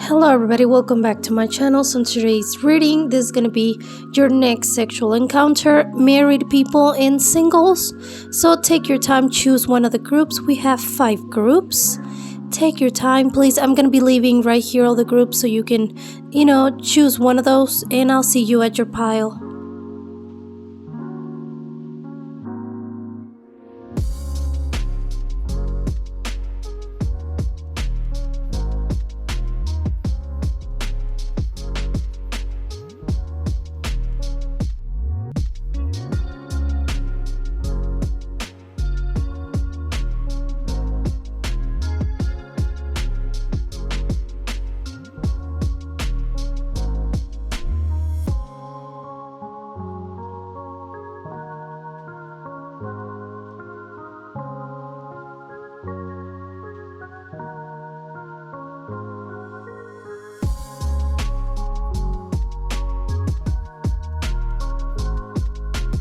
Hello everybody, welcome back to my channel. So in today's reading, this is going to be your next sexual encounter, married people and singles. So take your time, choose one of the groups. We have 5 groups. Take your time, please. I'm going to be leaving right here all the groups so you can, choose one of those, and I'll see you at your pile.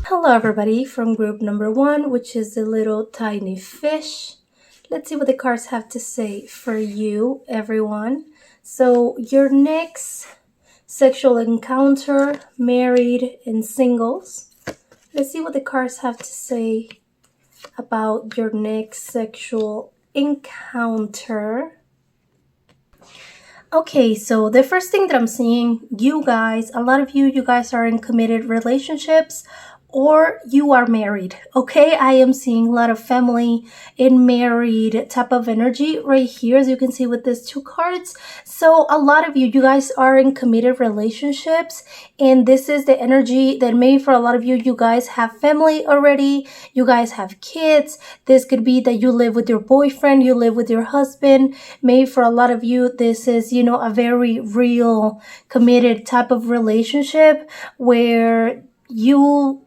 Hello everybody from group number 1, which is the little tiny fish. Let's see what the cards have to say for you, everyone. So your next sexual encounter, married and singles. Let's see what the cards have to say about your next sexual encounter. Okay, so the first thing that I'm seeing, you guys, a lot of you guys are in committed relationships, or you are married. Okay, I am seeing a lot of family and married type of energy right here, as you can see with these 2 cards. So a lot of you guys are in committed relationships, and this is the energy that maybe for a lot of you guys have family already, you guys have kids. This could be that you live with your boyfriend, you live with your husband. Maybe for a lot of you, this is, a very real committed type of relationship where you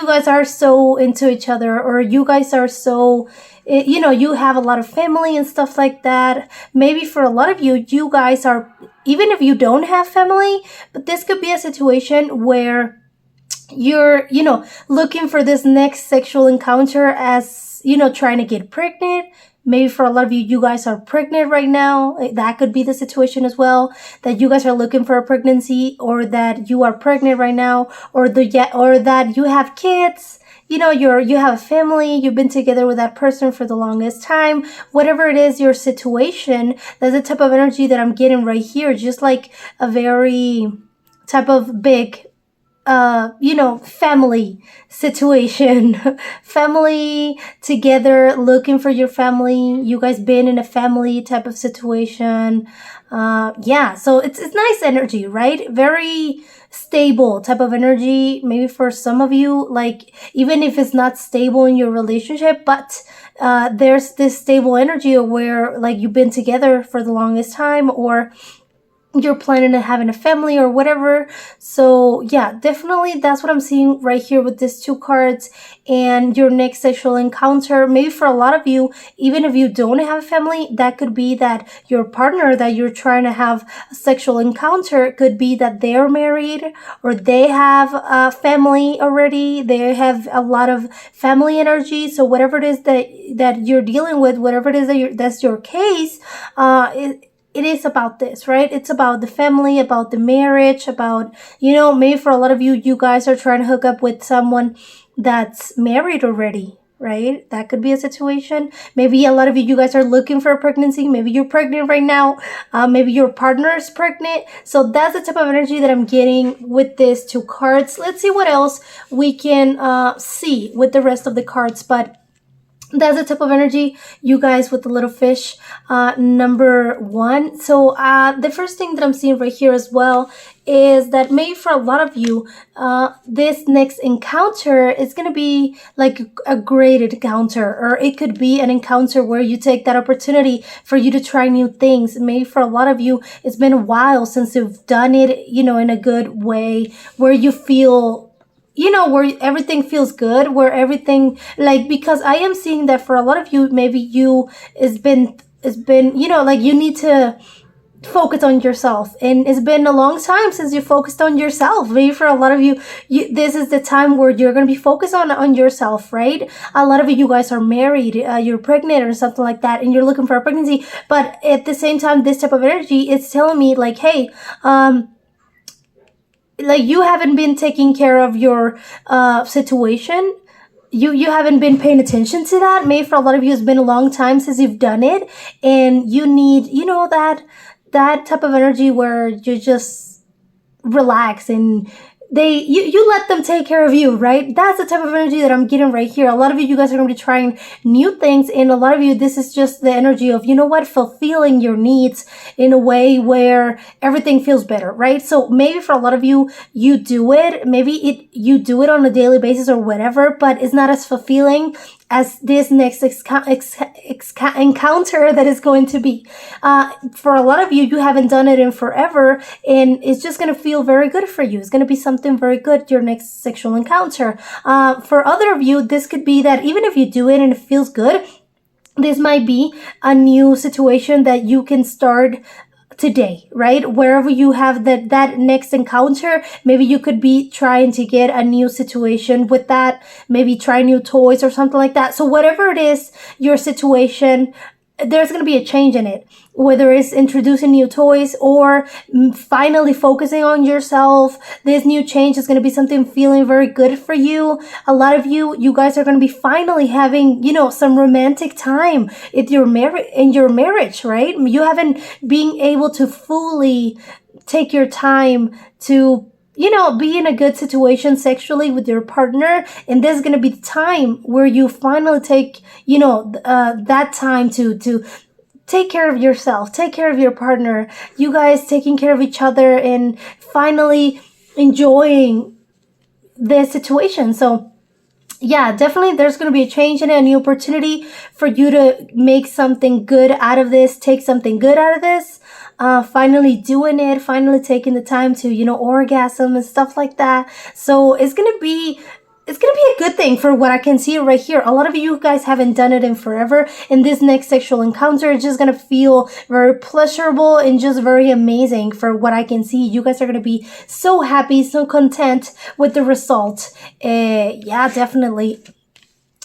guys are so into each other, or you guys are so, you have a lot of family and stuff like that. Maybe for a lot of you guys are, even if you don't have family, but this could be a situation where you're, looking for this next sexual encounter as, trying to get pregnant. Maybe for a lot of you guys are pregnant right now. That could be the situation as well, that you guys are looking for a pregnancy, or that you are pregnant right now, or that you have kids. You have a family, you've been together with that person for the longest time. Whatever it is, your situation, that's the type of energy that I'm getting right here. Just like a very type of big family situation, family together, looking for your family. You guys been in a family type of situation. So it's nice energy, right? Very stable type of energy. Maybe for some of you, like, even if it's not stable in your relationship, but there's this stable energy where, like, you've been together for the longest time, or you're planning on having a family or whatever. So yeah, definitely that's what I'm seeing right here with these 2 cards. And your next sexual encounter, maybe for a lot of you, even if you don't have a family, that could be that your partner that you're trying to have a sexual encounter could be that they're married, or they have a family already. They have a lot of family energy. So whatever it is that you're dealing with, whatever it is that's your case, it is about this, right? It's about the family, about the marriage, about, maybe for a lot of you guys are trying to hook up with someone that's married already, right? That could be a situation. Maybe a lot of you guys are looking for a pregnancy. Maybe you're pregnant right now. Maybe your partner is pregnant. So that's the type of energy that I'm getting with these 2 cards. Let's see what else we can see with the rest of the cards. But that's the type of energy, you guys, with the little fish, number 1. So the first thing that I'm seeing right here as well is that maybe for a lot of you, this next encounter is going to be like a great encounter, or it could be an encounter where you take that opportunity for you to try new things. Maybe for a lot of you, it's been a while since you've done it, in a good way, where you feel, where everything feels good, where everything, like, because I am seeing that for a lot of you, maybe it's been, like, you need to focus on yourself, and it's been a long time since you focused on yourself. Maybe for a lot of you, this is the time where you're going to be focused on yourself, right? A lot of you guys are married, you're pregnant or something like that, and you're looking for a pregnancy, but at the same time, this type of energy, it's telling me like, hey, like you haven't been taking care of your situation. You haven't been paying attention to that. Maybe for a lot of you, it's been a long time since you've done it, and you need, that type of energy where you just relax, and you let them take care of you, right? That's the type of energy that I'm getting right here. A lot of you guys are going to be trying new things, and a lot of you, this is just the energy of, fulfilling your needs in a way where everything feels better, right? So maybe for a lot of you, you do it, you do it on a daily basis or whatever, but it's not as fulfilling as this next encounter that is going to be. For a lot of you, you haven't done it in forever, and it's just going to feel very good for you. It's going to be something very good, your next sexual encounter. For other of you, this could be that even if you do it and it feels good, this might be a new situation that you can start today, right? Wherever you have that next encounter, maybe you could be trying to get a new situation with that, maybe try new toys or something like that. So whatever it is, your situation, there's going to be a change in it, whether it's introducing new toys or finally focusing on yourself. This new change is going to be something feeling very good for you. A lot of you guys are going to be finally having, some romantic time in your marriage, right? You haven't been able to fully take your time to be in a good situation sexually with your partner. And there's going to be the time where you finally take, that time to take care of yourself, take care of your partner, you guys taking care of each other and finally enjoying the situation. So yeah, definitely there's going to be a change and a new opportunity for you to make something good out of this, take something good out of this. Finally doing it, finally taking the time to, orgasm and stuff like that. So it's going to be a good thing for what I can see right here. A lot of you guys haven't done it in forever, and this next sexual encounter is just going to feel very pleasurable and just very amazing for what I can see. You guys are going to be so happy, so content with the result. Yeah, definitely.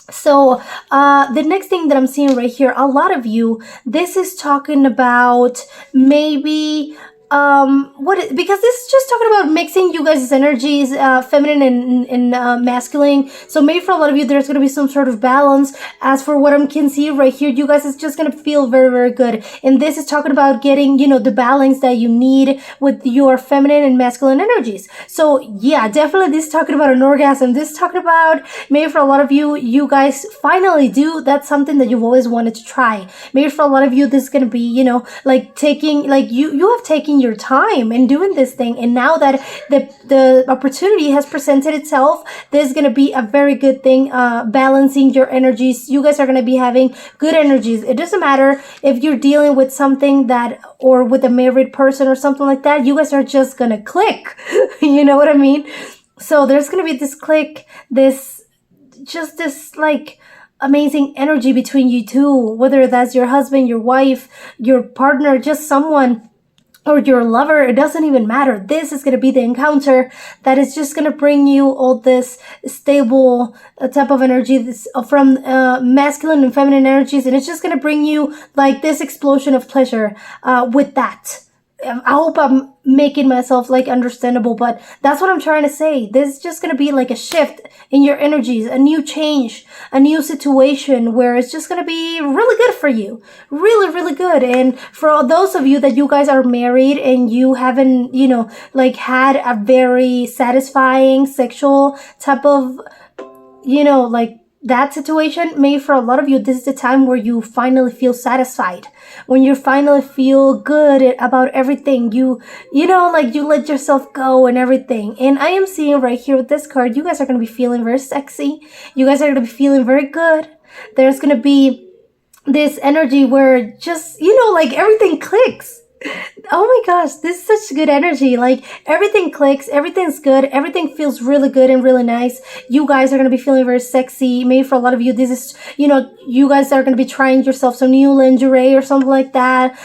So the next thing that I'm seeing right here, a lot of you, this is talking about maybe because this is just talking about mixing you guys' energies, feminine and masculine. So maybe for a lot of you, there's going to be some sort of balance. As for what I can see right here, you guys, it's just going to feel very, very good. And this is talking about getting, the balance that you need with your feminine and masculine energies. So yeah, definitely this is talking about an orgasm. This is talking about maybe for a lot of you, you guys finally do. That's something that you've always wanted to try. Maybe for a lot of you, this is going to be, you have taken your time in doing this thing, and now that the opportunity has presented itself, this is going to be a very good thing, balancing your energies. You guys are going to be having good energies. It doesn't matter if you're dealing with something or with a married person or something like that, you guys are just going to click. You know what I mean? So there's going to be this click, this amazing energy between you two, whether that's your husband, your wife, your partner, just someone, or your lover. It doesn't even matter. This is going to be the encounter that is just going to bring you all this stable type of energy from masculine and feminine energies, and it's just going to bring you like this explosion of pleasure with that. I hope I'm making myself understandable, but that's what I'm trying to say. This is just going to be like a shift in your energies, a new change, a new situation where it's just going to be really good for you. Really, really good. And for all those of you that you guys are married and you haven't, had a very satisfying sexual type of, that situation, maybe for a lot of you, this is the time where you finally feel satisfied. When you finally feel good about everything, you let yourself go and everything. And I am seeing right here with this card, you guys are going to be feeling very sexy. You guys are going to be feeling very good. There's going to be this energy where just, everything clicks. Oh my gosh, this is such good energy. Like everything clicks, everything's good, everything feels really good and really nice. You guys are going to be feeling very sexy. Maybe for a lot of you, this is, you guys are going to be trying yourself some new lingerie or something like that.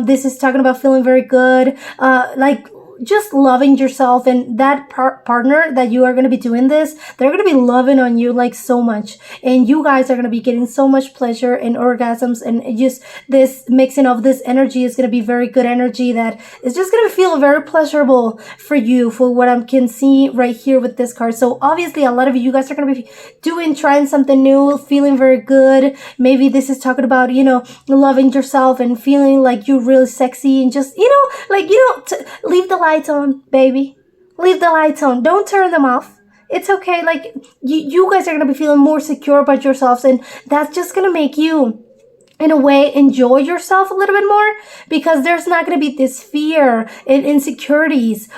This is talking about feeling very good. Like just loving yourself, and that partner that you are going to be doing this, they're going to be loving on you like so much, and you guys are going to be getting so much pleasure and orgasms, and just this mixing of this energy is going to be very good energy that is just going to feel very pleasurable for you, for what I can see right here with this card. So obviously a lot of you guys are going to be trying something new, feeling very good. Maybe this is talking about, loving yourself and feeling like you're really sexy, and just, leave the lights on, baby. Leave the lights on. Don't turn them off. It's okay. Like, you guys are going to be feeling more secure about yourselves, and that's just going to make you, in a way, enjoy yourself a little bit more, because there's not going to be this fear and insecurities.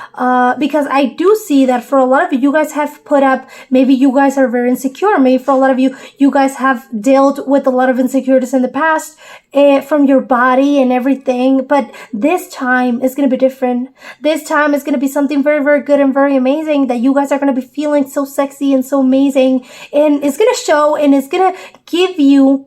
Because I do see that for a lot of you guys have put up, maybe you guys are very insecure. Maybe for a lot of you guys have dealt with a lot of insecurities in the past, from your body and everything. But this time is going to be different. This time is going to be something very, very good and very amazing, that you guys are going to be feeling so sexy and so amazing. And it's going to show, and it's going to give you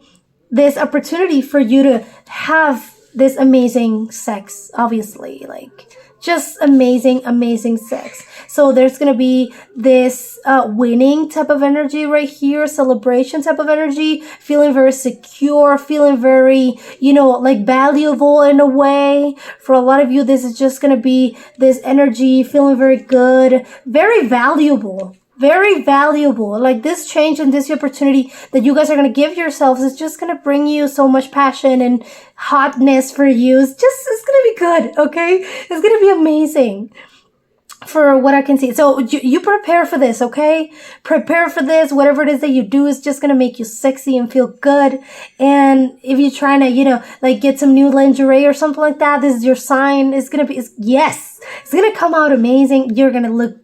this opportunity for you to have this amazing sex, obviously, like just amazing sex. So there's going to be this winning type of energy right here, celebration type of energy, feeling very secure, feeling very, like valuable in a way. For a lot of you, this is just going to be this energy, feeling very good, very valuable. Very valuable. Like this change and this opportunity that you guys are going to give yourselves is just going to bring you so much passion and hotness for you. It's going to be good, okay? It's going to be amazing for what I can see. So you prepare for this, okay? Prepare for this. Whatever it is that you do is just going to make you sexy and feel good. And if you're trying to, like get some new lingerie or something like that, this is your sign. It's going to be, yes, it's going to come out amazing. You're going to look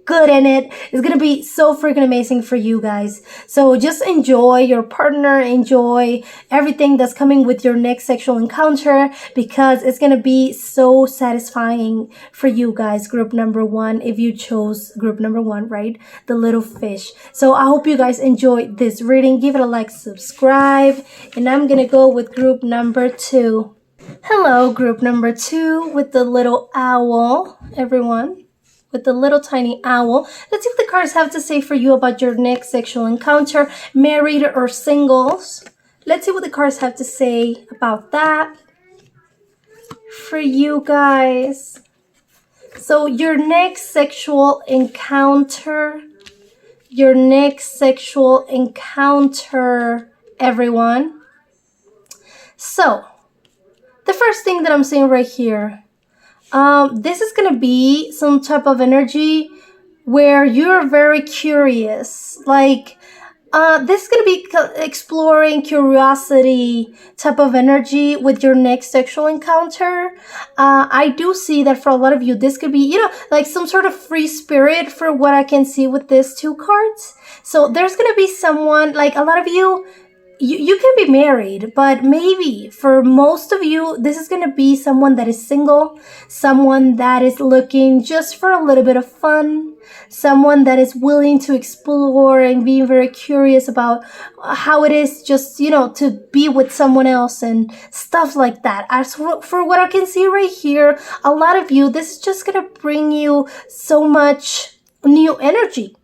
good in it. It's gonna be so freaking amazing for you guys. So just enjoy your partner, enjoy everything that's coming with your next sexual encounter, because it's gonna be so satisfying for you guys. Group number 1, if you chose group number 1, right? The little fish. So I hope you guys enjoyed this reading. Give it a like, subscribe, and I'm gonna go with group number 2. Hello, group number 2 with the little owl, everyone. With the little tiny owl. Let's see what the cards have to say for you about your next sexual encounter, married or singles. Let's see what the cards have to say about that for you guys. So your next sexual encounter, everyone. So the first thing that I'm seeing right here, this is going to be some type of energy where you're very curious. Like, this is going to be exploring curiosity type of energy with your next sexual encounter. I do see that for a lot of you, this could be, like some sort of free spirit for what I can see with these 2 cards. So there's going to be someone, like a lot of you, you can be married, but maybe for most of you, this is going to be someone that is single, someone that is looking just for a little bit of fun, someone that is willing to explore and being very curious about how it is just, to be with someone else and stuff like that. As for what I can see right here, a lot of you, this is just going to bring you so much new energy.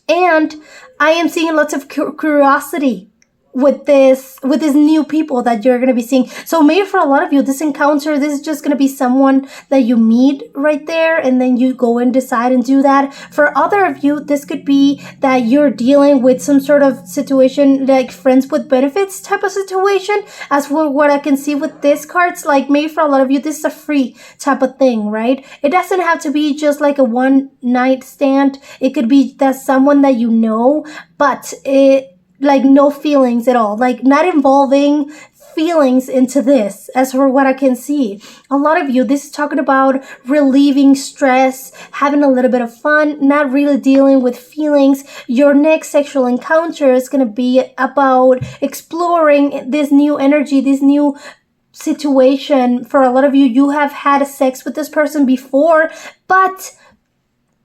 And I am seeing lots of curiosity with these new people that you're going to be seeing. So maybe for a lot of you, this encounter, this is just going to be someone that you meet right there, and then you go and decide and do that. For other of you, this could be that you're dealing with some sort of situation like friends with benefits type of situation. As for what I can see with these cards, like maybe for a lot of you, this is a free type of thing, right? It doesn't have to be just like a one night stand. It could be that someone that you know, but like no feelings at all, like not involving feelings into this. As for what I can see, a lot of you, this is talking about relieving stress, having a little bit of fun, not really dealing with feelings. Your next sexual encounter is going to be about exploring this new energy, this new situation. For a lot of you, you have had sex with this person before, but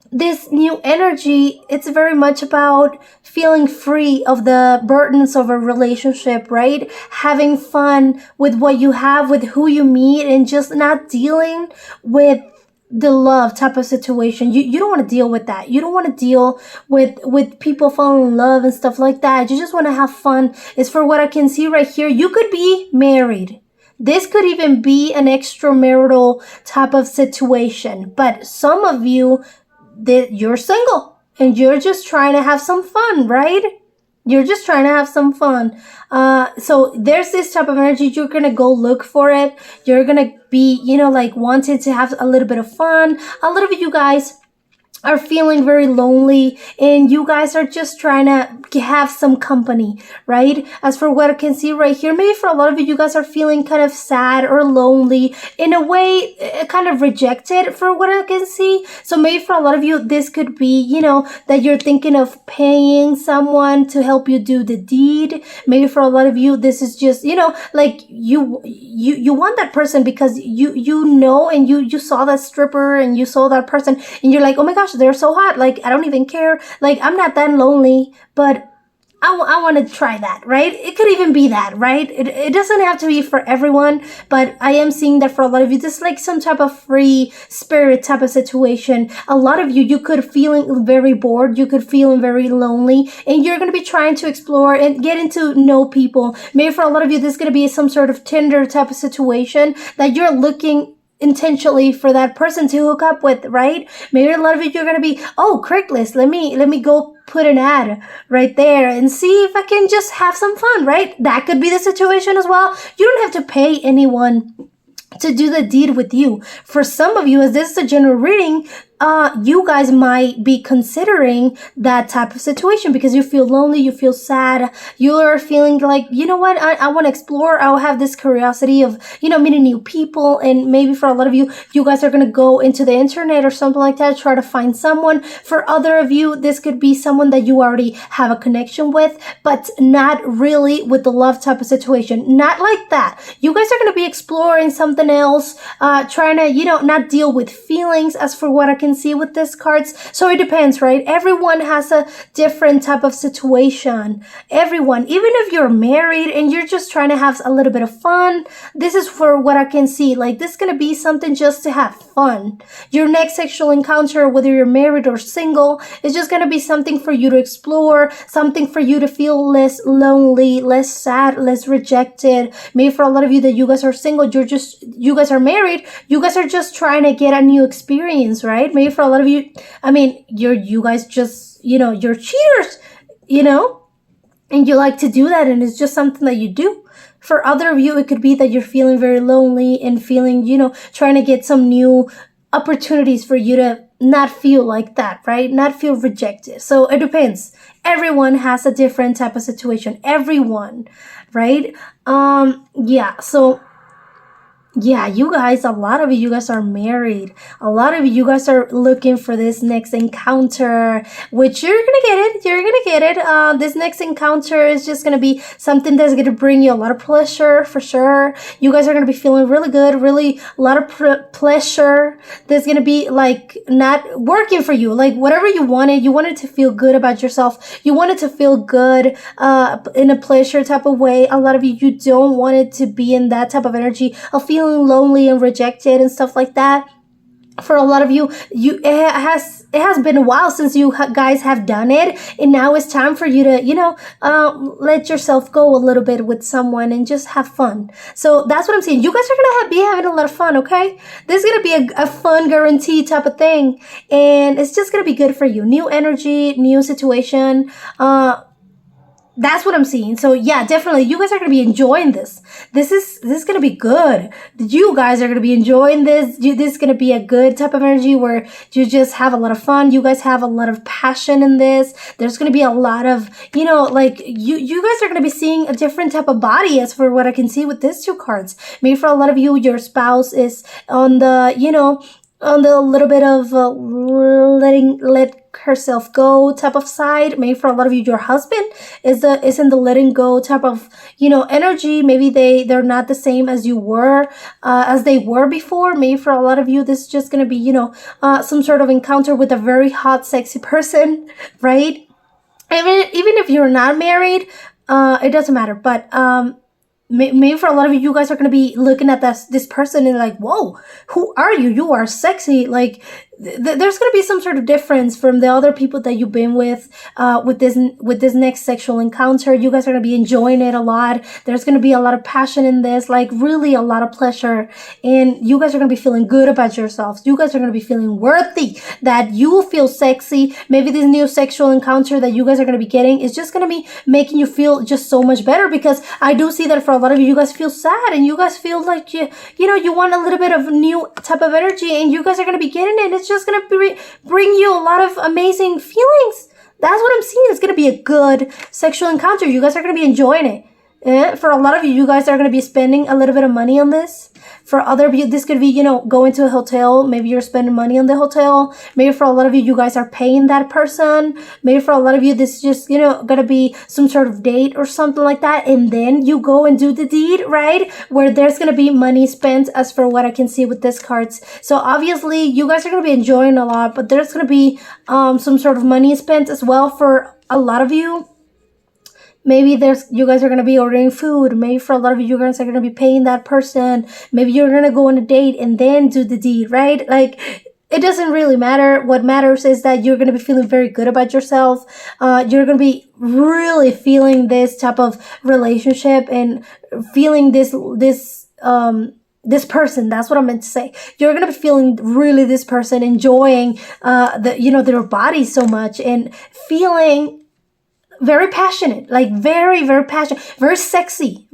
this new energy, it's very much about feeling free of the burdens of a relationship, right? Having fun with what you have, with who you meet, and just not dealing with the love type of situation. You don't want to deal with that. You don't want to deal with people falling in love and stuff like that. You just want to have fun. It's for what I can see right here. You could be married. This could even be an extramarital type of situation. But some of you, that you're single and you're just trying to have some fun, right? You're just trying to have some fun. So there's this type of energy. You're going to go look for it. You're going to be, like wanting to have a little bit of fun. A lot of you guys are feeling very lonely and you guys are just trying to have some company, right? As for what I can see right here, maybe for a lot of you guys are feeling kind of sad or lonely, in a way kind of rejected for what I can see. So maybe for a lot of you, this could be, that you're thinking of paying someone to help you do the deed. Maybe for a lot of you, this is just, like you want that person because you know, and you saw that stripper and you saw that person and you're like, oh my gosh, they're so hot. Like, I don't even care. Like, I'm not that lonely, but I want to try that, right? It could even be that, right? It doesn't have to be for everyone, but I am seeing that for a lot of you, this is like some type of free spirit type of situation. A lot of you, you could feeling very bored. You could feeling very lonely, and you're going to be trying to explore and getting to know people. Maybe for a lot of you, this is going to be some sort of Tinder type of situation that you're looking intentionally for that person to hook up with, right? Maybe a lot of you, you're going to be, oh, Craigslist, let me go put an ad right there and see if I can just have some fun, right? That could be the situation as well. You don't have to pay anyone to do the deed with you. For some of you, as this is a general reading, you guys might be considering that type of situation because you feel lonely, you feel sad, you are feeling like, you know what, I want to explore. I'll have this curiosity of, meeting new people. And maybe for a lot of you, you guys are going to go into the internet or something like that, try to find someone. For other of you, this could be someone that you already have a connection with, but not really with the love type of situation. Not like that. You guys are going to be exploring something else, trying to, not deal with feelings. As for what I can see with these cards, so it depends, right? Everyone has a different type of situation. Everyone, even if you're married and you're just trying to have a little bit of fun, this is for what I can see. Like, this is going to be something just to have fun. Your next sexual encounter, whether you're married or single, is just going to be something for you to explore, something for you to feel less lonely, less sad, less rejected. Maybe for a lot of you that you guys are single, you guys are married, you guys are just trying to get a new experience, right? Maybe for a lot of you, you guys just, you're cheaters, and you like to do that, and it's just something that you do. For other of you, it could be that you're feeling very lonely and feeling, trying to get some new opportunities for you to not feel like that, right? Not feel rejected. So it depends. Everyone has a different type of situation. Everyone, right? So yeah, you guys, a lot of you guys are married. A lot of you guys are looking for this next encounter, which you're gonna get it. You're gonna get it. This next encounter is just gonna be something that's gonna bring you a lot of pleasure, for sure. You guys are gonna be feeling really good, really a lot of pleasure. There's gonna be like not working for you, like whatever you wanted to feel good about yourself. You wanted to feel good in a pleasure type of way. A lot of you, you don't want it to be in that type of energy of feeling lonely and rejected and stuff like that. For a lot of you, it has been a while since you guys have done it, and now it's time for you to let yourself go a little bit with someone and just have fun. So that's what I'm saying. You guys are gonna be having a lot of fun, okay? This is gonna be a fun guarantee type of thing, and it's just gonna be good for you. New energy, new situation. That's what I'm seeing. So yeah, definitely, you guys are going to be enjoying this. This is going to be good. You guys are going to be enjoying this. This is going to be a good type of energy where you just have a lot of fun. You guys have a lot of passion in this. There's going to be a lot of, like you guys are going to be seeing a different type of body, as for what I can see with these two cards. Maybe for a lot of you, your spouse is on the, on the little bit of let herself go type of side. Maybe for a lot of you, your husband is in the letting go type of energy. Maybe they're not the same as as they were before. Maybe for a lot of you, this is just gonna be some sort of encounter with a very hot, sexy person, right? Even if you're not married, it doesn't matter. But maybe for a lot of you guys are going to be looking at this person and like, whoa, who are you? You are sexy. Like there's going to be some sort of difference from the other people that you've been with this next sexual encounter. You guys are going to be enjoying it a lot. There's going to be a lot of passion in this, like really a lot of pleasure. And you guys are going to be feeling good about yourselves. You guys are going to be feeling worthy, that you feel sexy. Maybe this new sexual encounter that you guys are going to be getting is just going to be making you feel just so much better, because I do see that for a lot of you guys feel sad and you guys feel like you want a little bit of new type of energy, and you guys are going to be getting it. It's just going to bring you a lot of amazing feelings. That's what I'm seeing. It's going to be a good sexual encounter. You guys are going to be enjoying it. For a lot of you guys are going to be spending a little bit of money on this. For other of you, this could be, going to a hotel. Maybe you're spending money on the hotel. Maybe for a lot of you, you guys are paying that person. Maybe for a lot of you, this is just, going to be some sort of date or something like that. And then you go and do the deed, right? Where there's going to be money spent, as for what I can see with these cards. So obviously, you guys are going to be enjoying a lot, but there's going to be some sort of money spent as well for a lot of you. Maybe you guys are going to be ordering food. Maybe for a lot of you guys are going to be paying that person. Maybe you're going to go on a date and then do the deed, right? Like, it doesn't really matter. What matters is that you're going to be feeling very good about yourself. You're going to be really feeling this type of relationship and feeling this person. That's what I meant to say. You're going to be feeling really this person, enjoying, their body so much, and feeling very passionate, like very, very passionate, very sexy,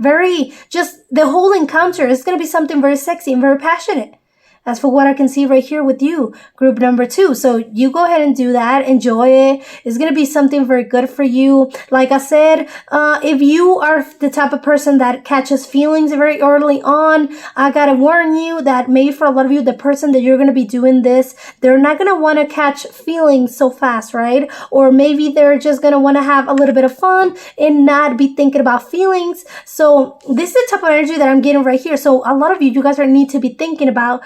just the whole encounter is going to be something very sexy and very passionate. As for what I can see right here with you, group number 2. So you go ahead and do that. Enjoy it. It's going to be something very good for you. Like I said, if you are the type of person that catches feelings very early on, I got to warn you that maybe for a lot of you, the person that you're going to be doing this, they're not going to want to catch feelings so fast, right? Or maybe they're just going to want to have a little bit of fun and not be thinking about feelings. So this is the type of energy that I'm getting right here. So a lot of you guys need to be thinking about,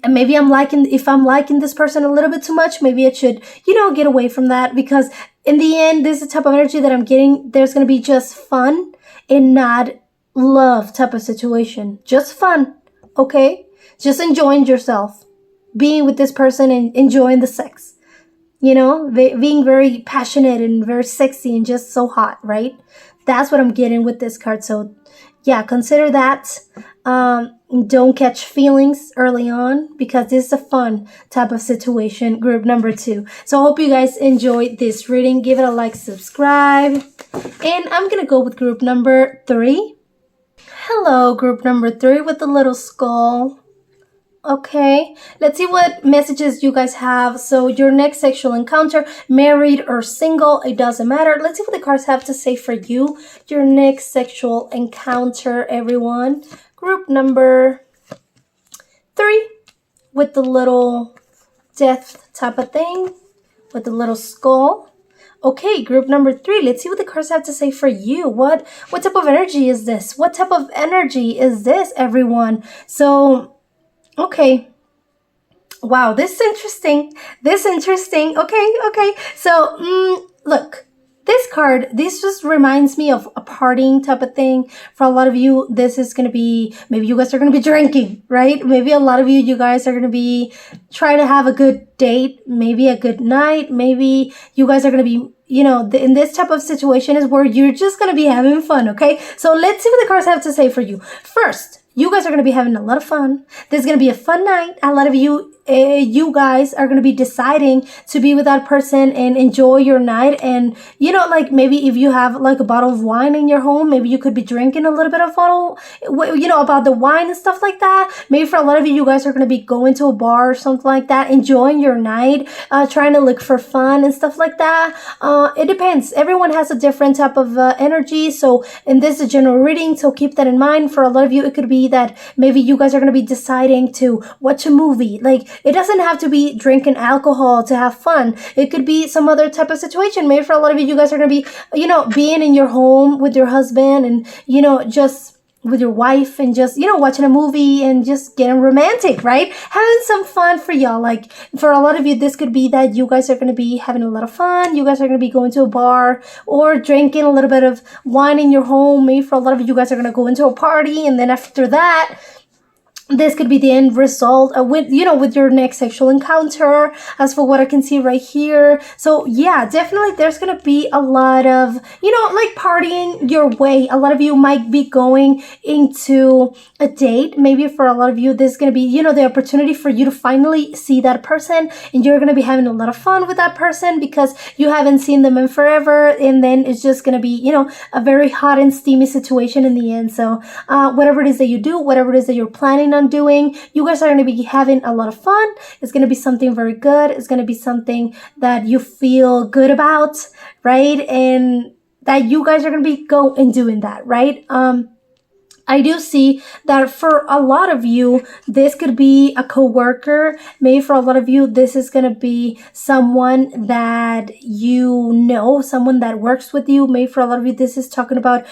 maybe if I'm liking this person a little bit too much, maybe I should, get away from that, because in the end, this is the type of energy that I'm getting. There's going to be just fun and not love type of situation. Just fun. Okay. Just enjoying yourself, being with this person and enjoying the sex, being very passionate and very sexy and just so hot, right? That's what I'm getting with this card. So yeah, consider that. Don't catch feelings early on, because this is a fun type of situation, group number 2. So I hope you guys enjoyed this reading. Give it a like, subscribe. And I'm going to go with group number 3. Hello, group number 3 with the little skull. Okay, let's see what messages you guys have. So your next sexual encounter, married or single, it doesn't matter. Let's see what the cards have to say for you. Your next sexual encounter, everyone. Group number 3 with the little death type of thing, with the little skull. Okay, group number 3. Let's see what the cards have to say for you. What type of energy is this? What type of energy is this, everyone? So, okay. Wow, this is interesting. Okay. So, look. This card, this just reminds me of a partying type of thing. For a lot of you, this is going to be, maybe you guys are going to be drinking, right? Maybe a lot of you guys are going to be trying to have a good date, maybe a good night. Maybe you guys are going to be, in this type of situation is where you're just going to be having fun, okay? So let's see what the cards have to say for you. First, you guys are going to be having a lot of fun. This is going to be a fun night. A lot of you guys are going to be deciding to be with that person and enjoy your night. And, like maybe if you have like a bottle of wine in your home, maybe you could be drinking a little bit of bottle, about the wine and stuff like that. Maybe for a lot of you guys are going to be going to a bar or something like that, enjoying your night, trying to look for fun and stuff like that. It depends. Everyone has a different type of energy. So, and this is a general reading. So keep that in mind. For a lot of you, it could be be that maybe you guys are going to be deciding to watch a movie. Like, it doesn't have to be drinking alcohol to have fun. It could be some other type of situation. Maybe for a lot of you, you guys are going to be, being in your home with your husband and, just with your wife and just, watching a movie and just getting romantic, right? Having some fun for y'all. Like, for a lot of you, this could be that you guys are going to be having a lot of fun. You guys are going to be going to a bar or drinking a little bit of wine in your home. Maybe for a lot of you guys are going to go into a party, and then after that, this could be the end result with your next sexual encounter, as for what I can see right here. So yeah, definitely there's gonna be a lot of, like, partying your way. A lot of you might be going into a date. Maybe for a lot of you, this is gonna be, the opportunity for you to finally see that person, and you're gonna be having a lot of fun with that person because you haven't seen them in forever, and then it's just gonna be, a very hot and steamy situation in the end. So whatever it is that you do, whatever it is that you're planning on doing, you guys are going to be having a lot of fun. It's going to be something very good. It's going to be something that you feel good about, right? And that you guys are going to be going doing that, right? I do see that for a lot of you, this could be a coworker. Maybe for a lot of you, this is going to be someone that someone that works with you. Maybe for a lot of you, this is talking about,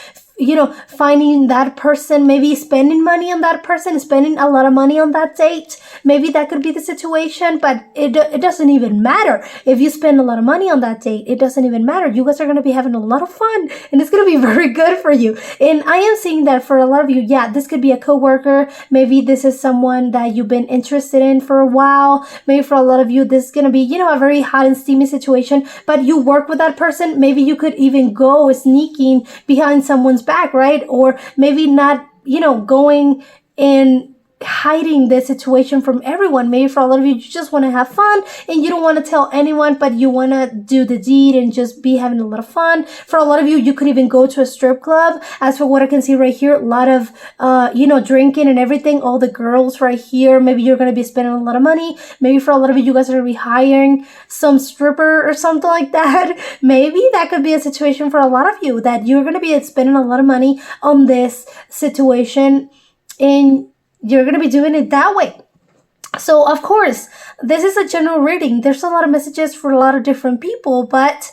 finding that person, maybe spending money on that person, spending a lot of money on that date. Maybe that could be the situation, but it doesn't even matter. If you spend a lot of money on that date, it doesn't even matter. You guys are going to be having a lot of fun, and it's going to be very good for you. And I am seeing that for a lot of you, yeah, this could be a coworker. Maybe this is someone that you've been interested in for a while. Maybe for a lot of you, this is going to be, a very hot and steamy situation, but you work with that person. Maybe you could even go sneaking behind someone's back, right? Or maybe not, going and hiding the situation from everyone. Maybe for a lot of you, you just want to have fun and you don't want to tell anyone, but you want to do the deed and just be having a lot of fun. For a lot of you, you could even go to a strip club. As for what I can see right here, a lot of, drinking and everything. All the girls right here, maybe you're going to be spending a lot of money. Maybe for a lot of you guys are going to be hiring some stripper or something like that. Maybe that could be a situation for a lot of you that you're going to be spending a lot of money on this situation, and you're going to be doing it that way. So, of course, this is a general reading. There's a lot of messages for a lot of different people, but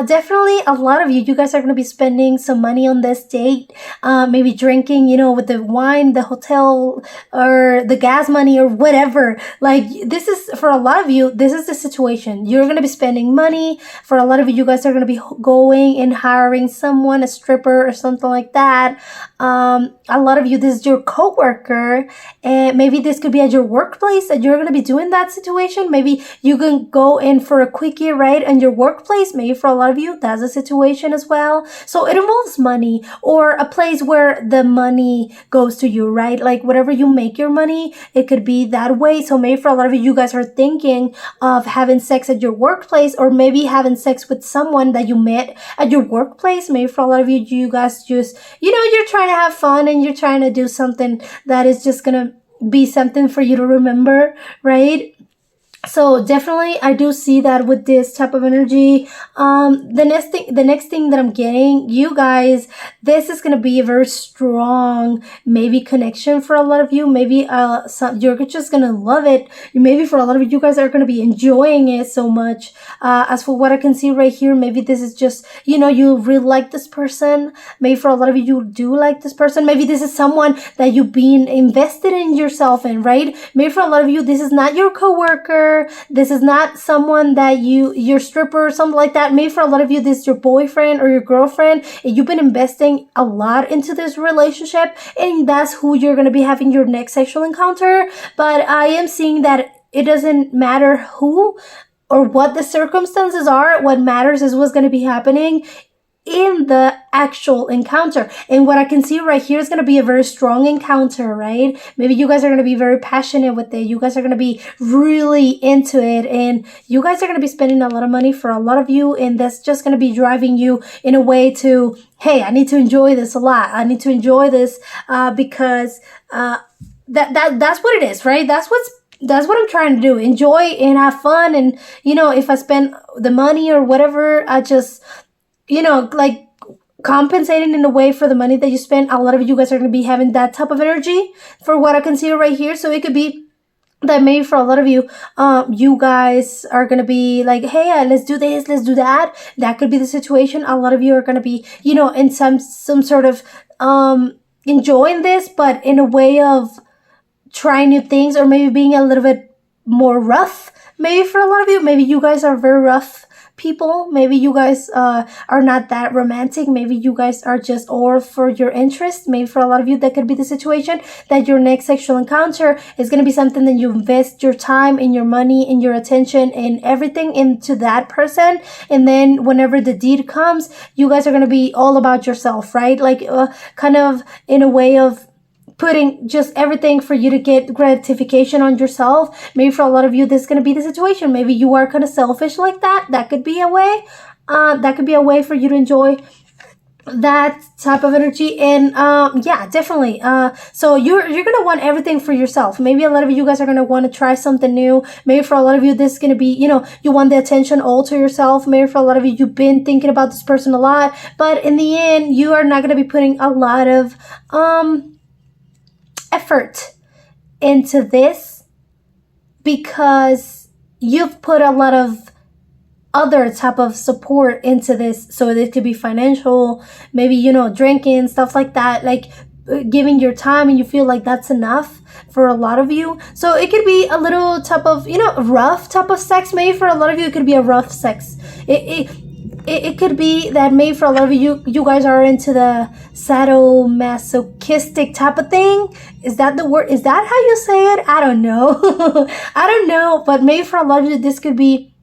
definitely a lot of you guys are going to be spending some money on this date, maybe drinking, with the wine, the hotel, or the gas money, or whatever. Like, this is, for a lot of you, this is the situation. You're going to be spending money. For a lot of you guys are going to be going and hiring someone, a stripper or something like that. A lot of you, this is your coworker, and maybe this could be at your workplace that you're going to be doing that situation. Maybe you can go in for a quickie, right, in your workplace. Maybe for a lot of you, that's a situation as well. So it involves money, or a place where the money goes to you, right? Like, whatever you make your money, it could be that way. So maybe for a lot of you guys are thinking of having sex at your workplace, or maybe having sex with someone that you met at your workplace. Maybe for a lot of you, you guys just, you're trying to have fun and you're trying to do something that is just going to be something for you to remember, right? So definitely, I do see that with this type of energy. The next thing that I'm getting, you guys, this is gonna be a very strong, maybe connection for a lot of you. Maybe you're just gonna love it. Maybe for a lot of you guys are gonna be enjoying it so much. As for what I can see right here, maybe this is just, you really like this person. Maybe for a lot of you do like this person. Maybe this is someone that you've been invested in yourself in, right? Maybe for a lot of you, this is not your coworker. This is not someone that your stripper or something like that. Maybe for a lot of you, this is your boyfriend or your girlfriend, and you've been investing a lot into this relationship, and that's who you're going to be having your next sexual encounter. But I am seeing that it doesn't matter who or what the circumstances are. What matters is what's going to be happening in the actual encounter. And what I can see right here is going to be a very strong encounter, right? Maybe you guys are going to be very passionate with it. You guys are going to be really into it, and you guys are going to be spending a lot of money for a lot of you, and that's just going to be driving you in a way to, hey, I need to enjoy this a lot. I need to enjoy this because that's what it is, right? That's what I'm trying to do. Enjoy and have fun. And, if I spend the money or whatever, I just, like, compensating in a way for the money that you spend. A lot of you guys are going to be having that type of energy for what I can see right here. So it could be that maybe for a lot of you, you guys are gonna be like, hey, let's do this, let's do that. That could be the situation. A lot of you are gonna be, in some sort of enjoying this, but in a way of trying new things, or maybe being a little bit more rough. Maybe for a lot of you, maybe you guys are very rough people. Maybe you guys are not that romantic. Maybe you guys are just all for your interest. Maybe for a lot of you, that could be the situation, that your next sexual encounter is going to be something that you invest your time and your money and your attention and everything into that person. And then whenever the deed comes, you guys are going to be all about yourself, right? Like kind of in a way of putting just everything for you to get gratification on yourself. Maybe for a lot of you, this is going to be the situation. Maybe you are kind of selfish like that. That could be a way. That could be a way for you to enjoy that type of energy. And yeah, definitely. So you're gonna want everything for yourself. Maybe a lot of you guys are gonna want to try something new. Maybe for a lot of you, this is gonna be, you want the attention all to yourself. Maybe for a lot of you, you've been thinking about this person a lot, but in the end, you are not gonna be putting a lot of effort into this, because you've put a lot of other type of support into this. So it could be financial, maybe, drinking, stuff like that, like giving your time, and you feel like that's enough for a lot of you. So it could be a little type of, rough type of sex. Maybe for a lot of you, it could be a rough sex. It could be that maybe for a lot of you guys are into the sadomasochistic type of thing. Is that the word? Is that how you say it? I don't know. I don't know. But maybe for a lot of you, this could be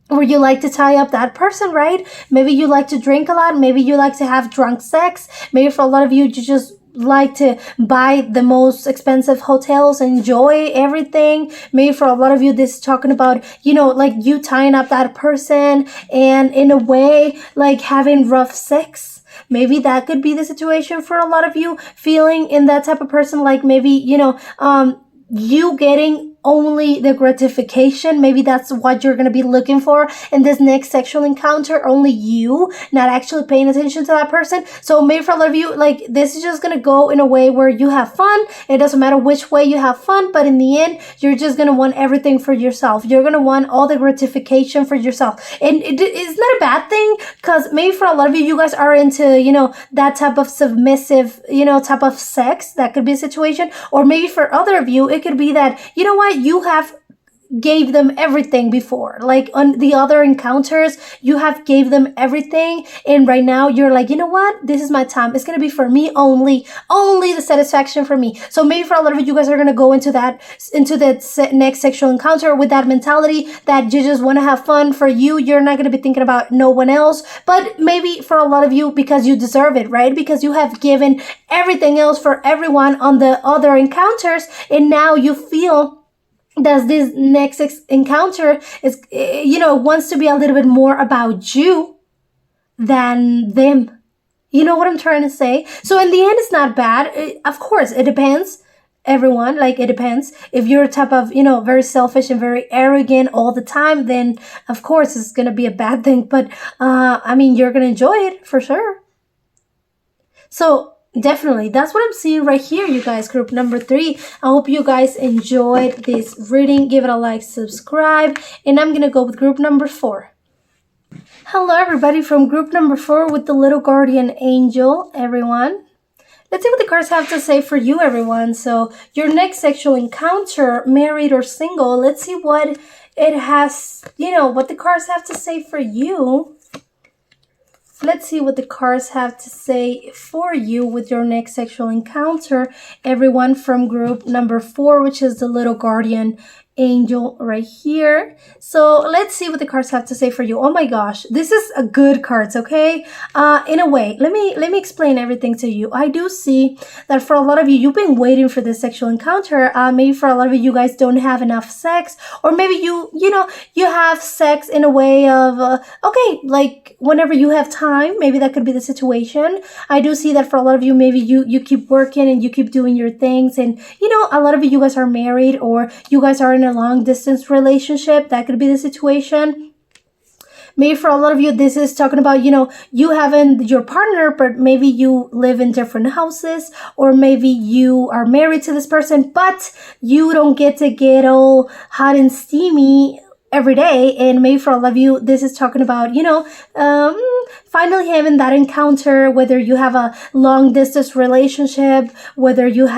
where you like to tie up that person, right? Maybe you like to drink a lot. Maybe you like to have drunk sex. Maybe for a lot of you, you just like to buy the most expensive hotels, enjoy everything. Maybe for a lot of you, this is talking about, like you tying up that person and in a way like having rough sex. Maybe that could be the situation for a lot of you, feeling in that type of person, like maybe, you getting only the gratification. Maybe that's what you're going to be looking for in this next sexual encounter. Only you, not actually paying attention to that person. So maybe for a lot of you, like this is just going to go in a way where you have fun. It doesn't matter which way you have fun, but in the end, you're just going to want everything for yourself. You're going to want all the gratification for yourself. And it's not a bad thing, because maybe for a lot of you, you guys are into, that type of submissive, type of sex. That could be a situation. Or maybe for other of you, it could be that, you know what, you have gave them everything before. Like on the other encounters, you have gave them everything, and right now you're like, you know what, this is my time. It's gonna be for me only the satisfaction for me. So maybe for a lot of you guys are gonna go into that next sexual encounter with that mentality that you just want to have fun for you. You're not gonna be thinking about no one else. But maybe for a lot of you, because you deserve it, right? Because you have given everything else for everyone on the other encounters, and now you feel that this next encounter is, wants to be a little bit more about you than them. You know what I'm trying to say? So in the end, it's not bad. Of course, it depends. Everyone, like, it depends. If you're a type of, very selfish and very arrogant all the time, then of course it's going to be a bad thing. But, you're going to enjoy it for sure. So, definitely, that's what I'm seeing right here, you guys. Group number 3. I hope you guys enjoyed this reading. Give it a like, subscribe, and I'm gonna go with group number 4. Hello, everybody, from group number 4 with the little guardian angel, everyone. Let's see what the cards have to say for you, everyone. So, your next sexual encounter, married or single, let's see what it has, what the cards have to say for you. Let's see what the cards have to say for you with your next sexual encounter. Everyone from group number 4, which is the little guardian angel right here. So let's see what the cards have to say for you. Oh my gosh, this is a good cards, okay? In a way, let me explain everything to you. I do see that for a lot of you, you've been waiting for this sexual encounter. Maybe for a lot of you guys don't have enough sex, or maybe you have sex in a way of okay, like whenever you have time. Maybe that could be the situation. I do see that for a lot of you, maybe you keep working and you keep doing your things, and a lot of you guys are married, or you guys are in a long distance relationship. That could be the situation. maybe for a lot of you, this is talking about, you having your partner, but maybe you live in different houses, or maybe you are married to this person, but you don't get all hot and steamy every day. And maybe for all of you, this is talking about, um, finally having that encounter, whether you have a long distance relationship, whether you're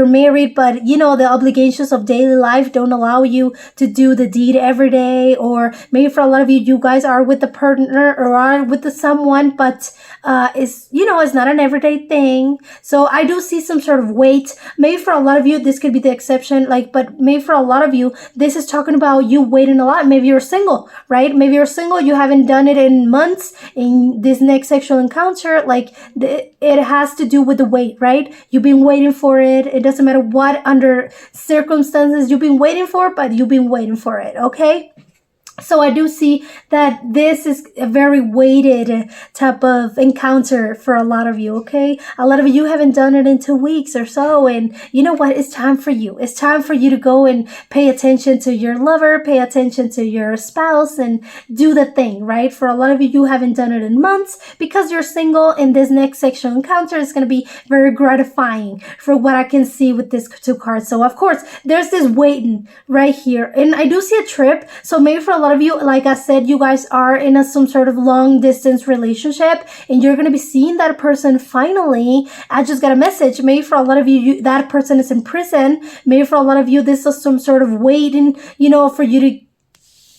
married, but the obligations of daily life don't allow you to do the deed every day. Or maybe for a lot of you, you guys are with a partner or are with someone, but it's not an everyday thing. So I do see some sort of weight. Maybe for a lot of you, this could be the exception, but maybe for a lot of you, this is talking about you waiting a lot. Maybe you're single, right? Maybe you're single, you haven't done it in months. In this next sexual encounter, it has to do with the wait, right? You've been waiting for it. It doesn't matter what under circumstances you've been waiting for, but you've been waiting for it, okay? So I do see that this is a very weighted type of encounter for a lot of you, okay? A lot of you haven't done it in 2 weeks or so, and you know what? It's time for you. It's time for you to go and pay attention to your lover, pay attention to your spouse, and do the thing, right? For a lot of you, you haven't done it in months because you're single, and this next sexual encounter is going to be very gratifying for what I can see with these 2 cards. So of course, there's this waiting right here, and I do see a trip. So maybe for a lot of you, like I said, you guys are in some sort of long distance relationship, and you're going to be seeing that person finally. I just got a message. Maybe for a lot of you, that person is in prison. Maybe for a lot of you, this is some sort of waiting, for you to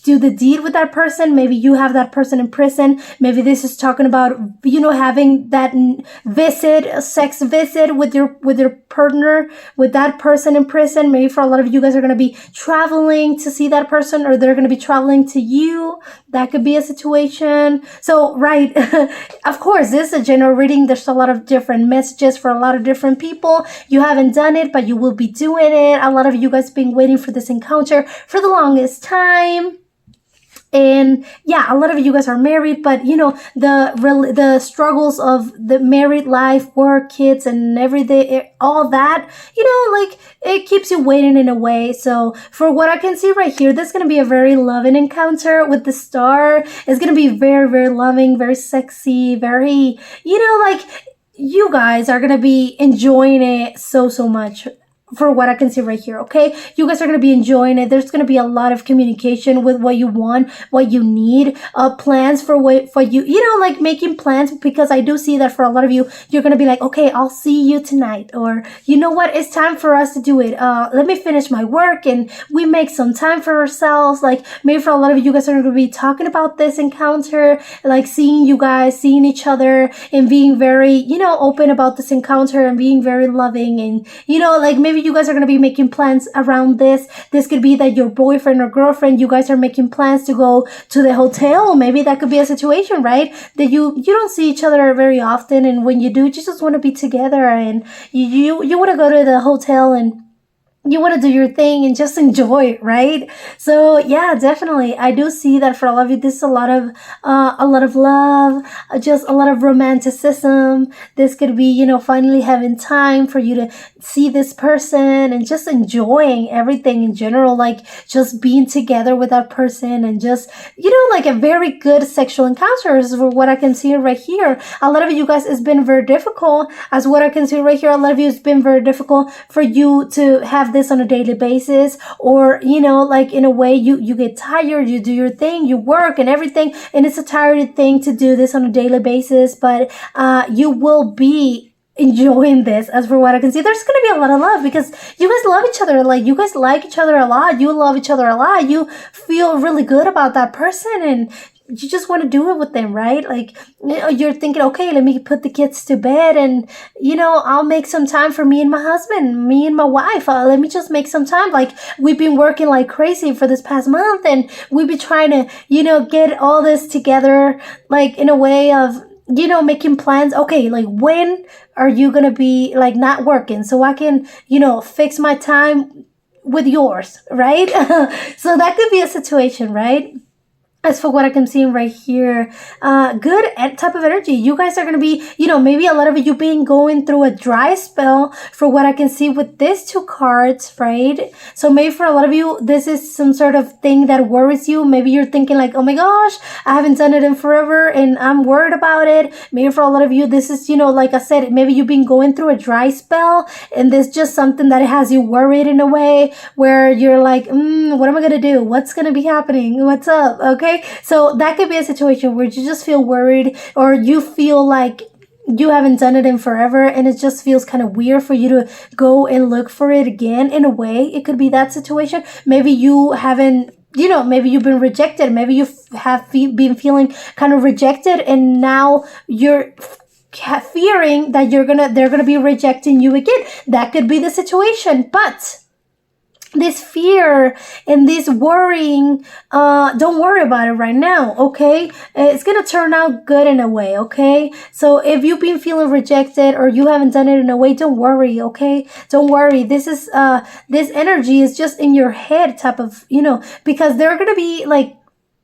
do the deed with that person. Maybe you have that person in prison. Maybe this is talking about, having that a sex visit with your partner, with that person in prison. Maybe for a lot of you guys are going to be traveling to see that person, or they're going to be traveling to you. That could be a situation. So, right. Of course, this is a general reading. There's a lot of different messages for a lot of different people. You haven't done it, but you will be doing it. A lot of you guys have been waiting for this encounter for the longest time. And yeah, a lot of you guys are married, but the struggles of the married life, work, kids, and everything, all that, it keeps you waiting in a way. So for what I can see right here, this is going to be a very loving encounter with the star. It's going to be very, very loving, very sexy, very, you guys are going to be enjoying it so much. For what I can see right here, okay? You guys are going to be enjoying it. There's going to be a lot of communication with what you want, what you need, plans for you, making plans, because I do see that for a lot of you, you're going to be like, okay, I'll see you tonight, or you know what, it's time for us to do it. Let me finish my work and we make some time for ourselves. Maybe for a lot of you guys are going to be talking about this encounter, seeing each other and being very, open about this encounter and being very loving, and, maybe you guys are going to be making plans around this. This could be that your boyfriend or girlfriend, you guys are making plans to go to the hotel. Maybe that could be a situation, right? That you don't see each other very often, and when you do, you just want to be together, and you want to go to the hotel and you want to do your thing and just enjoy it, right? So yeah, definitely. I do see that for all of you, this is a lot of love, just a lot of romanticism. This could be, finally having time for you to see this person and just enjoying everything in general, just being together with that person and just, a very good sexual encounter is what I can see right here. A lot of you guys, it's been very difficult, as what I can see right here. A lot of you, it's been very difficult for you to have this on a daily basis, or in a way you get tired, you do your thing, you work and everything, and it's a tiring thing to do this on a daily basis, but you will be enjoying this. As for what I can see, there's going to be a lot of love because you guys love each other. You guys like each other a lot. You love each other a lot. You feel really good about that person, and you just want to do it with them, right? You're thinking, okay, let me put the kids to bed, and I'll make some time for me and my husband, me and my wife. Let me just make some time. We've been working like crazy for this past month, and we've been trying to get all this together, in a way of making plans. Okay, when are you gonna be not working so I can fix my time with yours, right? So that could be a situation, right? as for what I can see right here, good type of energy. You guys are going to be, maybe a lot of you being going through a dry spell for what I can see with these two cards, right? So maybe for a lot of you, this is some sort of thing that worries you. Maybe you're thinking like, oh my gosh, I haven't done it in forever and I'm worried about it. Maybe for a lot of you, this is, like I said, maybe you've been going through a dry spell and this is just something that has you worried in a way where you're like, what am I going to do? What's going to be happening? What's up? Okay. So that could be a situation where you just feel worried or you feel like you haven't done it in forever and it just feels kind of weird for you to go and look for it again. In a way, it could be that situation. Maybe you haven't, maybe you've been rejected. Maybe you have been feeling kind of rejected and now you're fearing that they're gonna be rejecting you again. That could be the situation. But this fear and this worrying, don't worry about it right now, okay? It's gonna turn out good in a way, okay? So if you've been feeling rejected or you haven't done it in a way, don't worry, okay? Don't worry. This energy is just in your head type of, because they're gonna be like,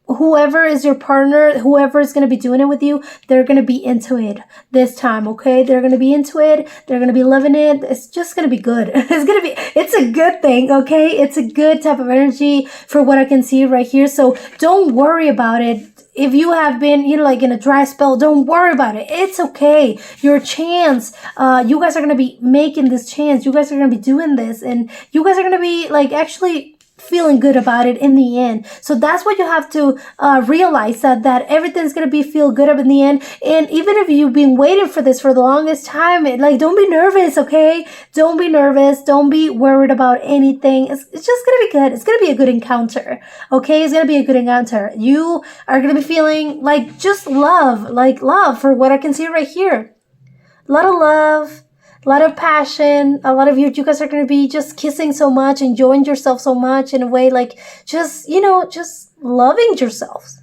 whoever is your partner, whoever is going to be doing it with you, they're going to be into it this time, okay? They're going to be into it. They're going to be loving it. It's just going to be good. It's a good thing, okay? It's a good type of energy for what I can see right here. So don't worry about it. If you have been, like in a dry spell, don't worry about it. It's okay. Your chance, you guys are going to be making this chance. You guys are going to be doing this and you guys are going to be like actually feeling good about it in the end. So that's what you have to realize, that everything's gonna feel good up in the end. And even if you've been waiting for this for the longest time, don't be nervous, okay? Don't be nervous. Don't be worried about anything. It's just gonna be good. It's gonna be a good encounter, okay? It's gonna be a good encounter. You are gonna be feeling like just love for what I can see right here. A lot of love, a lot of passion. A lot of you guys are going to be just kissing so much, enjoying yourself so much in a way, like just, just loving yourselves,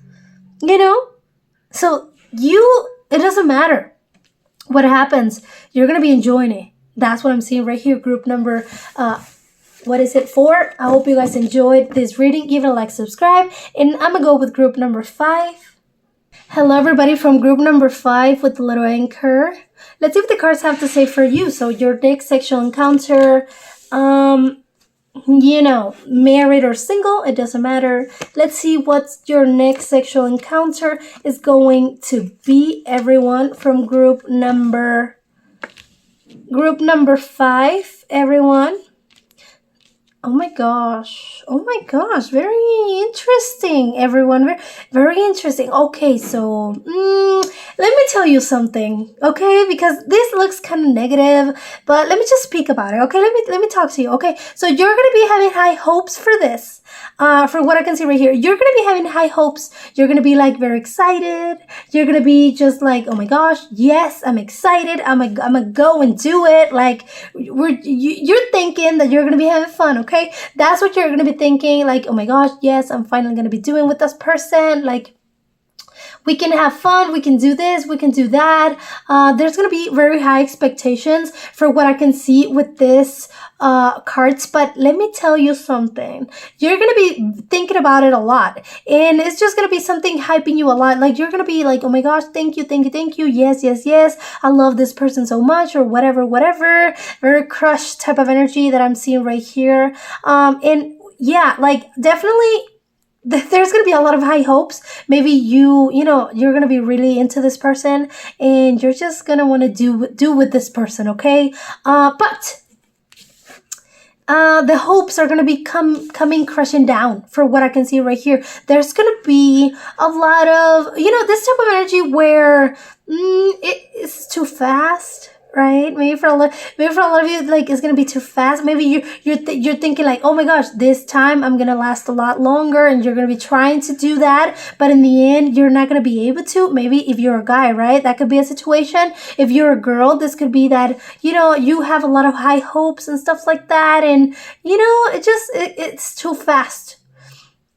So it doesn't matter what happens. You're going to be enjoying it. That's what I'm seeing right here. Group number, 4? I hope you guys enjoyed this reading. Give it a like, subscribe, and I'm going to go with group number 5. Hello everybody from group number 5 with the little anchor. Let's see what the cards have to say for you. So your next sexual encounter, married or single, it doesn't matter. Let's see what your next sexual encounter is going to be, everyone, from group number 5, everyone. Oh my gosh. Very interesting, everyone. Very, very interesting. Okay, so let me tell you something, okay? Because this looks kind of negative, but let me just speak about it, okay? Let me talk to you, okay? So you're going to be having high hopes for this. For what I can see right here, you're going to be having high hopes. You're going to be like very excited. You're going to be just like, oh my gosh, yes, I'm excited. I'm gonna go and do it. Like you're thinking that you're going to be having fun, okay? That's what you're going to be thinking. Like, oh my gosh, yes, I'm finally going to be doing with this person. Like, we can have fun, we can do this, we can do that. There's going to be very high expectations for what I can see with this cards. But let me tell you something. You're going to be thinking about it a lot. And it's just going to be something hyping you a lot. Like, you're going to be like, oh my gosh, thank you. Yes. I love this person so much, or whatever. Very crush type of energy that I'm seeing right here. And yeah, like, definitely there's going to be a lot of high hopes. Maybe you're going to be really into this person and you're just going to want to do with this person, okay? But the hopes are going to be coming crashing down for what I can see right here. There's going to be a lot of, this type of energy where it is too fast. Right? Maybe for a lot of you, like, it's gonna be too fast. Maybe you're thinking like, oh my gosh, this time I'm gonna last a lot longer, and you're gonna be trying to do that, but in the end, you're not gonna be able to. Maybe if you're a guy, right? That could be a situation. If you're a girl, this could be that you have a lot of high hopes and stuff like that, and it's too fast.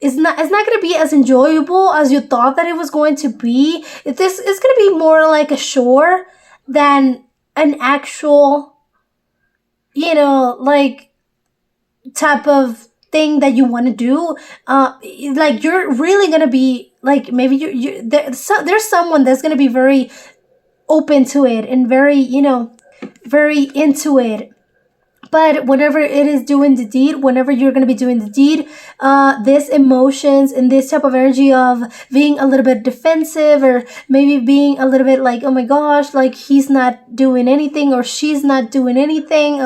It's not going to be as enjoyable as you thought that it was going to be. It's going to be more like a chore than an actual, like, type of thing that you want to do, like you're really gonna be like, maybe there's someone that's gonna be very open to it and very, very into it. But whenever it is doing the deed, whenever you're going to be doing the deed, these emotions and this type of energy of being a little bit defensive, or maybe being a little bit like, oh my gosh, like he's not doing anything or she's not doing anything,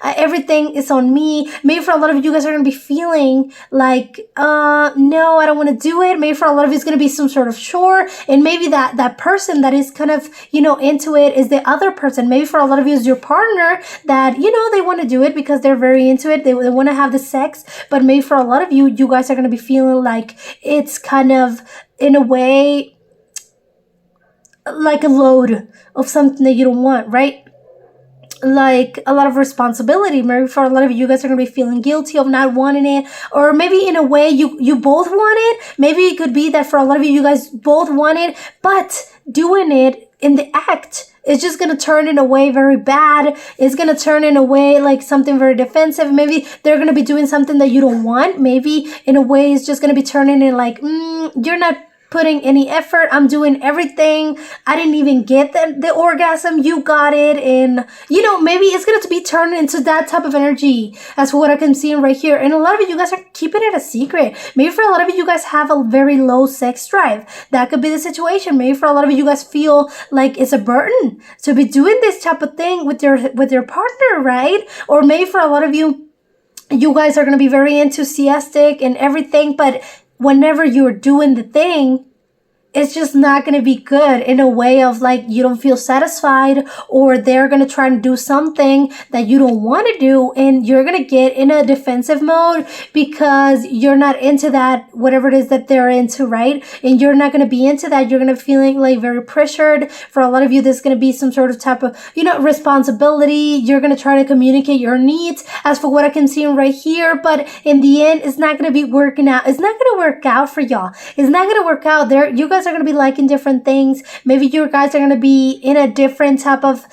everything is on me. Maybe for a lot of you guys are going to be feeling like, no, I don't want to do it. Maybe for a lot of you it's going to be some sort of chore, and maybe that person that is kind of, into it is the other person. Maybe for a lot of you it's your partner that, they want to do it because they're very into it. They want to have the sex. But maybe for a lot of you guys are going to be feeling like it's kind of, in a way, like a load of something that you don't want, right? Like a lot of responsibility. Maybe for a lot of you guys are going to be feeling guilty of not wanting it, or maybe in a way you both want it. Maybe it could be that for a lot of you guys both want it, but doing it in the act, it's just going to turn in a way very bad. It's going to turn in a way like something very defensive. Maybe they're going to be doing something that you don't want. Maybe in a way it's just going to be turning in like, you're not putting any effort. I'm doing everything. I didn't even get the orgasm. You got it. And, maybe it's going to be turned into that type of energy. That's what I can see right here. And a lot of you guys are keeping it a secret. Maybe for a lot of you guys have a very low sex drive. That could be the situation. Maybe for a lot of you guys feel like it's a burden to be doing this type of thing with your partner, right? Or maybe for a lot of you guys are going to be very enthusiastic and everything, but whenever you're doing the thing, it's just not going to be good, in a way of like you don't feel satisfied, or they're going to try and do something that you don't want to do, and you're going to get in a defensive mode because you're not into that, whatever it is that they're into, right? And you're not going to be into that. You're going to be feeling like very pressured. For a lot of you, there's going to be some sort of type of, responsibility. You're going to try to communicate your needs, as for what I can see right here, but in the end, it's not going to be working out. It's not going to work out for y'all. It's not going to work out. You guys are going to be liking different things. Maybe you guys are going to be in a different type of,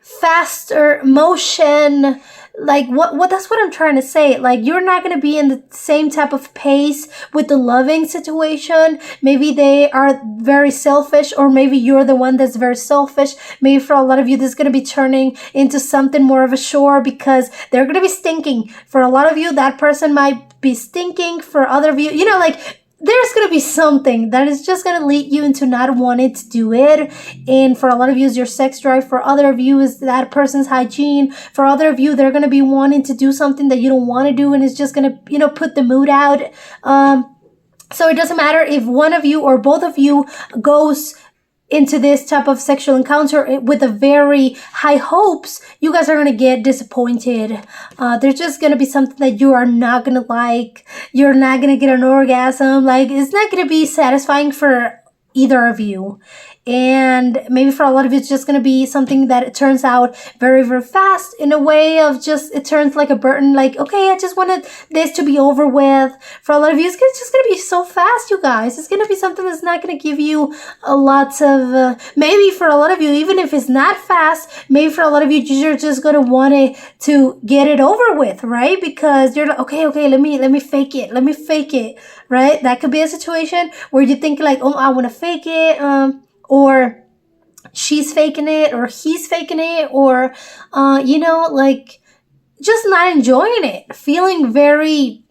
faster motion. Like what that's what I'm trying to say. Like you're not going to be in the same type of pace with the loving situation. Maybe they are very selfish, or maybe you're the one that's very selfish. Maybe for a lot of you, this is going to be turning into something more of a chore because they're going to be stinking. For a lot of you, that person might be stinking. For other of you, there's going to be something that is just going to lead you into not wanting to do it. And for a lot of you, is your sex drive. For other of you, is that person's hygiene. For other of you, they're going to be wanting to do something that you don't want to do, and it's just going to, put the mood out. So it doesn't matter if one of you or both of you goes into this type of sexual encounter with a very high hopes, you guys are going to get disappointed. There's just going to be something that you are not going to like. You're not going to get an orgasm. Like, it's not going to be satisfying for either of you. And maybe for a lot of you, it's just going to be something that it turns out very, very fast, in a way of just, it turns like a burden. Like, okay, I just wanted this to be over with. For a lot of you, it's just going to be so fast, you guys. It's going to be something that's not going to give you a lot of, maybe for a lot of you, even if it's not fast, maybe for a lot of you, you're just going to want it to get it over with, right? Because you're like, okay, let me fake it. Let me fake it, right? That could be a situation where you think like, oh, I want to fake it, or she's faking it, or he's faking it, or, like just not enjoying it, feeling very,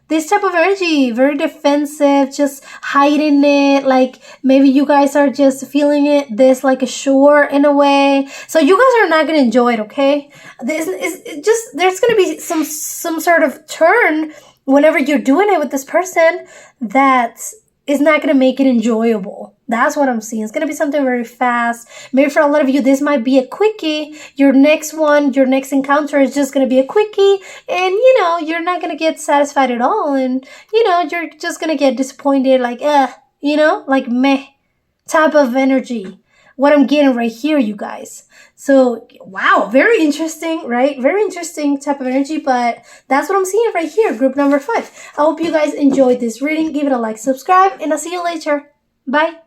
this type of energy, very defensive, just hiding it. Like maybe you guys are just feeling this like a chore in a way. So you guys are not going to enjoy it, okay? This is just, there's going to be some sort of turn whenever you're doing it with this person that is not going to make it enjoyable. That's what I'm seeing. It's going to be something very fast. Maybe for a lot of you, this might be a quickie. Your next encounter is just going to be a quickie. And, you're not going to get satisfied at all. And, you're just going to get disappointed, like, like meh type of energy. What I'm getting right here, you guys. So, wow, very interesting, right? Very interesting type of energy, but that's what I'm seeing right here, group number 5. I hope you guys enjoyed this reading. Give it a like, subscribe, and I'll see you later. Bye.